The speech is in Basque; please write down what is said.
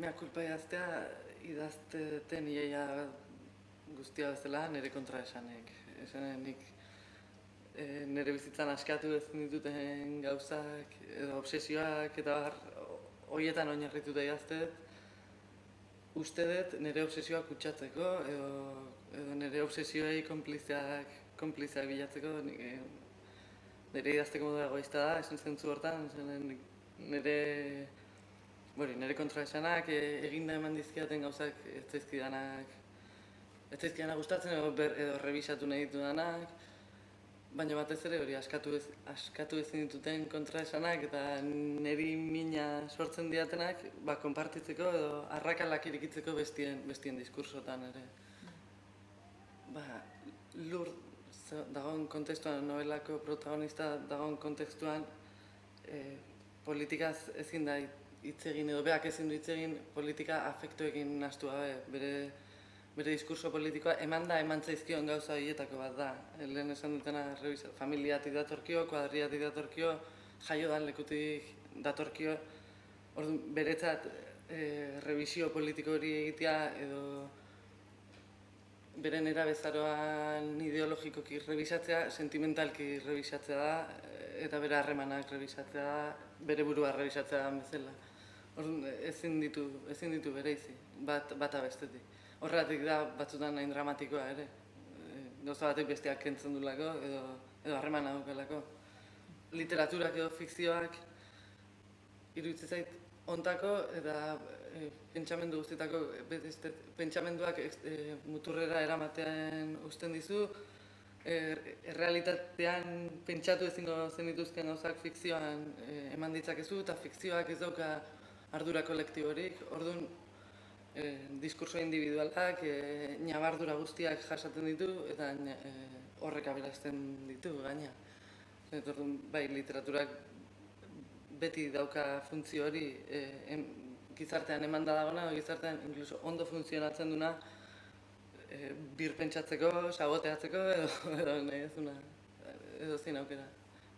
mea kulpa idazteten iaia guztia bezala nire kontra esanek. Esanek nire bizitzan askatu ezin dituten gauzak edo obsesioak eta horietan oinarrituta idaztet. Uste dut nire obsesioak kutsatzeko edo nire obsesioei konplizeak bilatzeko. Nire idazteko modu egoista da, esan zentzu hortan, nire kontraesanak eginda eman dizkidaten gauzak ez zaizkidanak gustatzen edo rebisatu nahi ditudanak, baina batez ere hori askatu ezin dituten kontraesanak eta niri mina sortzen diatenak konpartitzeko edo arrakalak irikitzeko bestien diskursotan ere. Lur dagoen kontestuan, novelako protagonista dagoen kontestuan politikaz ezin da hitz egin edo beak ezin du hitz egin politika afektuekin nahastu gabe. Bere diskurso politikoa eman zaizkion gauza horietako bat da. Lehen esan dutena familiatik datorkio, kuadriatik datorkio, jaio dan lekutik datorkio. Beretzat rebisio politiko hori egitea edo beren erabezaroan ideologikoki rebisatzea, sentimentalki rebisatzea da, eta bere harremanak rebisatzea da, bere burua rebisatzea da bezala. Ezin ditu bereizi, bata bestetik. Horregatik da batzutan nahi dramatikoa ere. Gauza batek besteak kentzen dulako edo harremana daukalako. Literaturak edo fikzioak iruditzen zait ontako eta pentsamendu guztietako pentsamenduak muturrera eramatean uzten dizu. Errealitatean pentsatu ezingo zenituzken gauzak fikzioan eman ditzakezu eta fikzioak ez dauka ardura kolektiborik. Orduan, diskurso individualak, ñabardura guztiak jasaten ditu eta horrek aberazten ditu gaina. Bai, literaturak beti dauka funtzio hori gizartean emanda dagona, gizartean inkluso ondo funtzionatzen duna birpentsatzeko, saboteatzeko edo nahi ezuna, edo zein aukera.